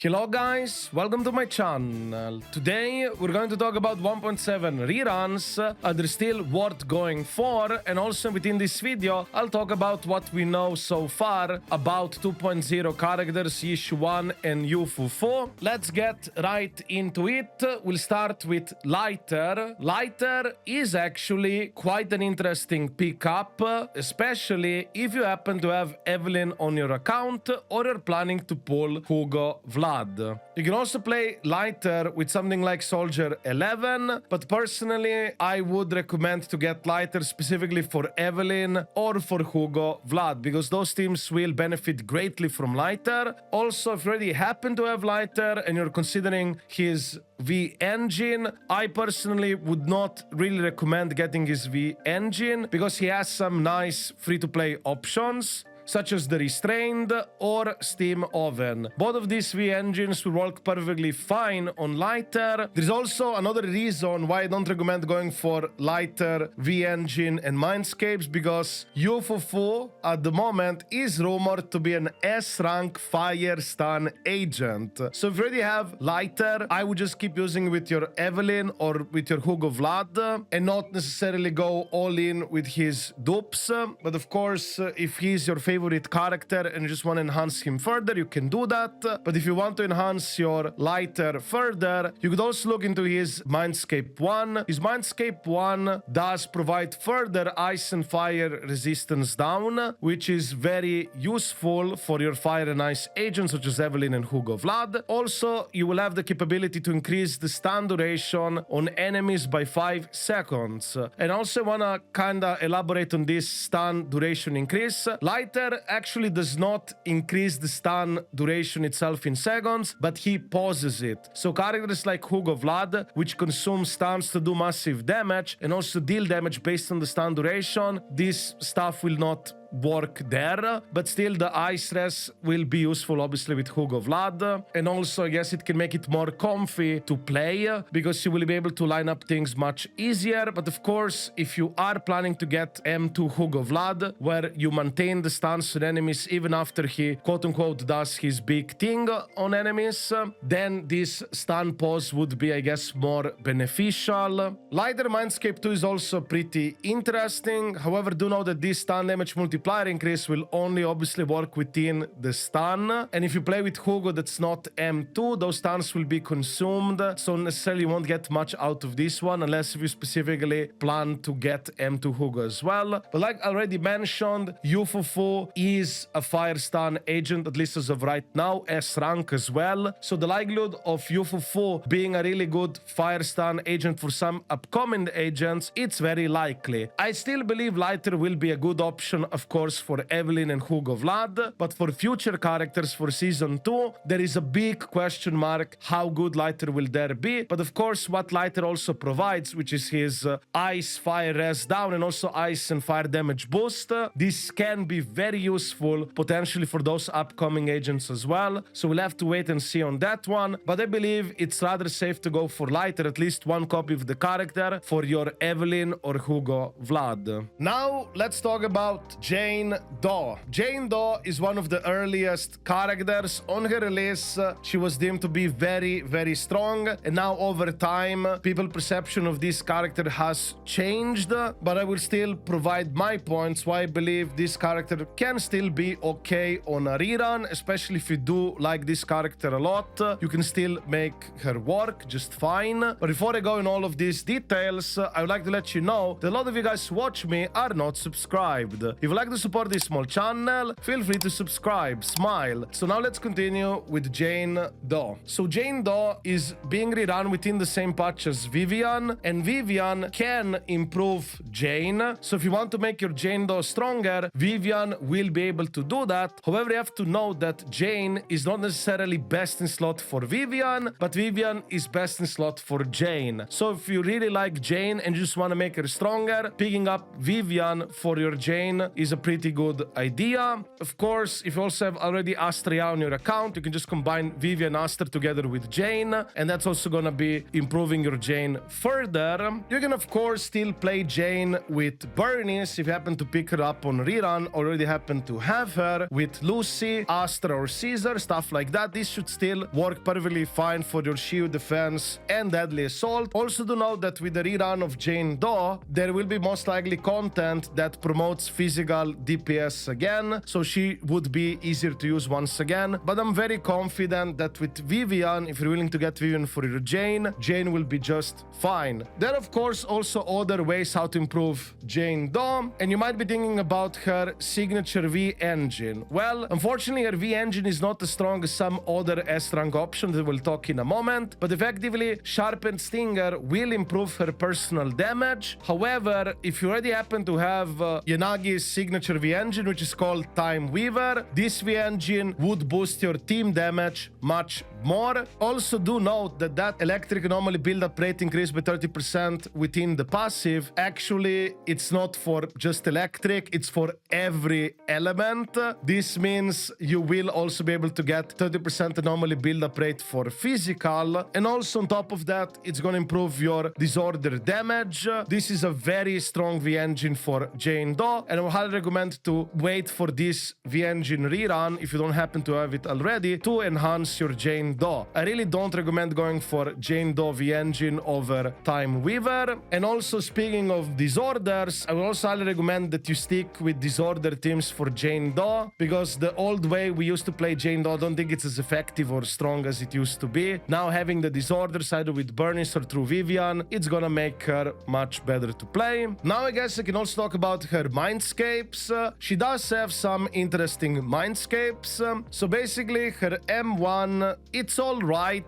Hello guys, welcome to my channel. Today we're going to talk about 1.7 reruns, they're still worth going for, and also within this video I'll talk about what we know so far about 2.0 characters Issue 1 and UFO4. Let's get right into it. We'll start with Lighter. Lighter is actually quite an interesting pickup, especially if you happen to have Evelyn on your account or you're planning to pull Hugo Vlad. You can also play Lighter with something like Soldier 11, but personally I would recommend to get Lighter specifically for Evelyn or for Hugo Vlad, because those teams will benefit greatly from Lighter. Also, if you already happen to have Lighter and you're considering his V engine, I personally would not really recommend getting his V engine because he has some nice free-to-play options, such as the Restrained or Steam Oven. Both of these V engines will work perfectly fine on Lighter. There's also another reason why I don't recommend going for Lighter, V engine, and Mindscapes, because UFO4 at the moment is rumored to be an S-rank fire stun agent. So if you already have Lighter, I would just keep using with your Evelyn or with your Hugo Vlad and not necessarily go all in with his dupes. But of course, if he's your favorite character and you just want to enhance him further, you can do that. But if you want to enhance your Lighter further, you could also look into his Mindscape 1. His Mindscape 1 does provide further ice and fire resistance down, which is very useful for your fire and ice agents such as Evelyn and Hugo Vlad. Also, you will have the capability to increase the stun duration on enemies by 5 seconds. And also want to kinda elaborate on this stun duration increase. Lighter actually does not increase the stun duration itself in seconds, but he pauses it. So characters like Hugo Vlad, which consume stuns to do massive damage and also deal damage based on the stun duration, this stuff will not work there, but still the ice res will be useful obviously with Hugo Vlad. And also I guess it can make it more comfy to play because you will be able to line up things much easier. But of course, if you are planning to get M2 Hugo Vlad, where you maintain the stuns on enemies even after he quote-unquote does his big thing on enemies, then this stun pause would be, I guess, more beneficial. Lighter Mindscape 2 is also pretty interesting. However, do know that this stun damage multiplier increase will only obviously work within the stun, and if you play with Hugo that's not M2, those stuns will be consumed, so necessarily you won't get much out of this one unless if you specifically plan to get M2 Hugo as well. But like I already mentioned, UFO4 is a fire stun agent, at least as of right now, S rank as well, so the likelihood of UFO4 being a really good fire stun agent for some upcoming agents, it's very likely. I still believe Lighter will be a good option, of course, for Evelyn and Hugo Vlad, but for future characters for Season 2, there is a big question mark how good Lighter will there be. But of course, what Lighter also provides, which is his ice, fire res down, and also ice and fire damage boost, this can be very useful potentially for those upcoming agents as well. So we'll have to wait and see on that one, but I believe it's rather safe to go for Lighter, at least one copy of the character for your Evelyn or Hugo Vlad. Now, let's talk about Jane Doe. Jane Doe is one of the earliest characters. On her release, she was deemed to be very, very strong, and now over time, people's perception of this character has changed, but I will still provide my points why I believe this character can still be okay on a rerun, especially if you do like this character a lot. You can still make her work just fine. But before I go in all of these details, I would like to let you know that a lot of you guys who watch me are not subscribed. If you like to support this small channel, feel free to subscribe, smile. So now let's continue with Jane Doe. So Jane Doe is being rerun within the same patch as Vivian, and Vivian can improve Jane. So if you want to make your Jane Doe stronger, Vivian will be able to do that. However, you have to know that Jane is not necessarily best in slot for Vivian, but Vivian is best in slot for Jane. So if you really like Jane and you just want to make her stronger, picking up Vivian for your Jane is a pretty good idea. Of course, if you also have already Astria on your account, you can just combine Vivi and Aster together with Jane, and that's also gonna be improving your Jane further. You can of course still play Jane with Bernice if you happen to pick her up on Rerun, already happen to have her with Lucy, Astra or Caesar, stuff like that. This should still work perfectly fine for your shield defense and deadly assault. Also do note that with the rerun of Jane Doe, there will be most likely content that promotes physical DPS again, so she would be easier to use once again. But I'm very confident that with Vivian, if you're willing to get Vivian for your Jane, Jane will be just fine. There are of course also other ways how to improve Jane Doe, and you might be thinking about her signature V engine. Well, unfortunately her V engine is not as strong as some other S rank options that we'll talk in a moment, but effectively Sharpened Stinger will improve her personal damage. However, if you already happen to have Yanagi's signature V engine, which is called Time Weaver, this V engine would boost your team damage much more. Also do note that that electric anomaly build-up rate increased by 30% within the passive. Actually, it's not for just electric, it's for every element. This means you will also be able to get 30% anomaly build-up rate for physical, and also on top of that, it's going to improve your disorder damage. This is a very strong V-engine for Jane Doe, and I would highly recommend to wait for this V-engine rerun, if you don't happen to have it already, to enhance your Jane Doe. I really don't recommend going for Jane Doe V-engine over Time Weaver. And also, speaking of disorders, I would also highly recommend that you stick with disorder teams for Jane Doe, because the old way we used to play Jane Doe, I don't think it's as effective or strong as it used to be. Now having the disorders either with Bernice or through Vivian, it's gonna make her much better to play. Now I guess I can also talk about her mindscapes. She does have some interesting mindscapes. So basically her M1, it's all right,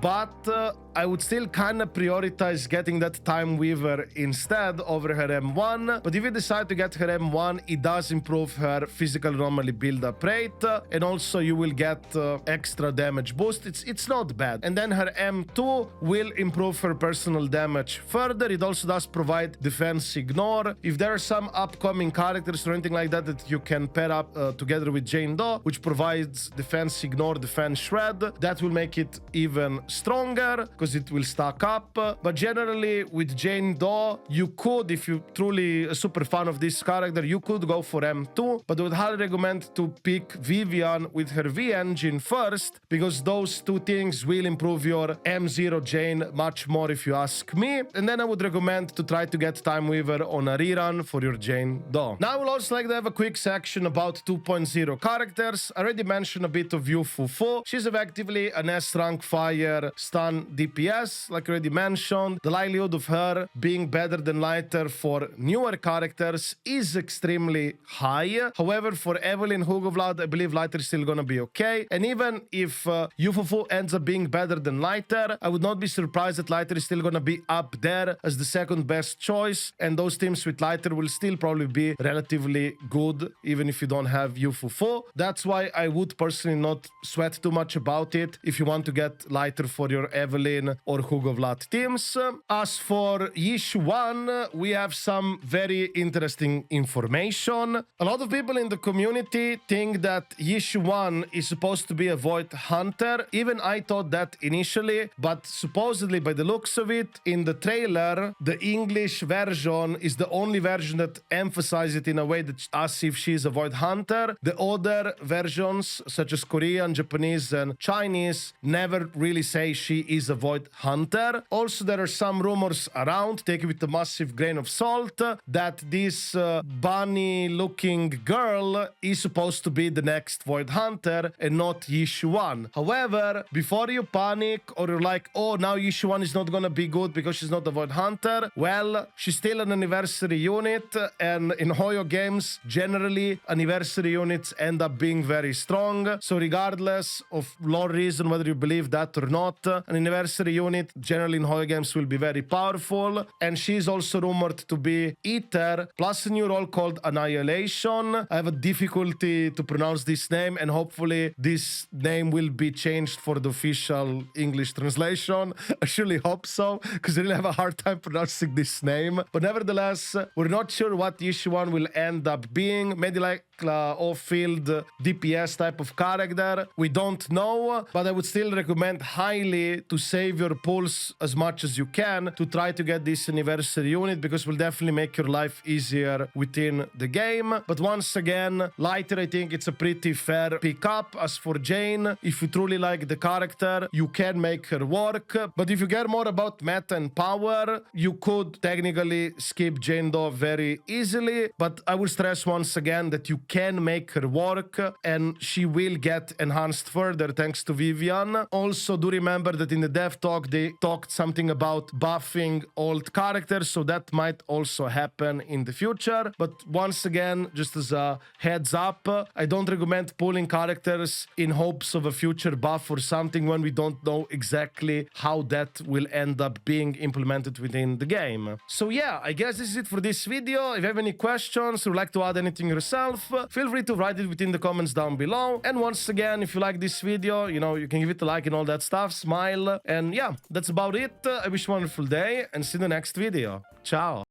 but I would still kind of prioritize getting that Time Weaver instead over her M1. But if you decide to get her M1, it does improve her physical anomaly build-up rate, and also you will get extra damage boost. It's not bad. And then her M2 will improve her personal damage further. It also does provide defense ignore. If there are some upcoming characters or anything like that that you can pair up together with Jane Doe, which provides defense ignore, defense shred, that will make it even stronger because it will stack up. But generally with Jane Doe, you could, if you're truly a super fan of this character, you could go for M2, but I would highly recommend to pick Vivian with her V engine first, because those two things will improve your M0 Jane much more if you ask me. And then I would recommend to try to get Time Weaver on a rerun for your Jane Doe. Now I would also like to have a quick section about 2.0 characters. I already mentioned a bit of Yu Fufu. She's effectively an S rank fire stun DPS, like I already mentioned. The likelihood of her being better than Lighter for newer characters is extremely high. However, for Evelyn Hugo Vlad, I believe Lighter is still gonna be okay. And even if Yu Fufu ends up being better than Lighter, I would not be surprised that Lighter is still gonna be up there as the second best choice, and those teams with Lighter will still probably be relatively good, even if you don't have Yu Fufu. That's why I would personally not sweat too much about it if you want to get Lighter for your Evelyn or Hugo Vlad teams. As for Yishuan, we have some very interesting information. A lot of people in the community think that Yishuan is supposed to be a Void Hunter. Even I thought that initially, but supposedly by the looks of it, in the trailer, the English version is the only version that emphasizes it in a way that as if she's a Void Hunter. The other versions, such as Korean, Japanese, and Chinese, never really say she is a Void Hunter. Also, there are some rumors around, take it with a massive grain of salt, that this bunny-looking girl is supposed to be the next Void Hunter and not Yishuan. However, before you panic or you're like, oh, now Yishuan is not gonna be good because she's not a Void Hunter, well, she's still an anniversary unit, and in Hoyo games, generally, anniversary units end up being very strong. So regardless of lore reason, whether you believe that or or not. An anniversary unit generally in horror games will be very powerful, and she's also rumored to be Ether, plus a new role called Annihilation. I have a difficulty to pronounce this name, and hopefully this name will be changed for the official English translation. I surely hope so, because I really have a hard time pronouncing this name. But nevertheless, we're not sure what issue 1 will end up being. Maybe like off-field DPS type of character. We don't know, but I would still recommend highly to save your pulse as much as you can to try to get this anniversary unit, because it will definitely make your life easier within the game. But once again, Lighter, I think it's a pretty fair pickup. As for Jane, if you truly like the character, you can make her work. But if you care more about meta and power, you could technically skip Jane though very easily. But I will stress once again that you can make her work, and she will get enhanced further thanks to Vivian. Also, do remember that in the dev talk they talked something about buffing old characters, so that might also happen in the future. But once again, just as a heads up, I don't recommend pulling characters in hopes of a future buff or something when we don't know exactly how that will end up being implemented within the game. So yeah, I guess this is it for this video. If you have any questions or would like to add anything yourself, feel free to write it within the comments down below. And once again, if you like this video, you know, you can give it a like and all that stuff, smile, and yeah, that's about it. I wish you a wonderful day and see you in the next video. Ciao.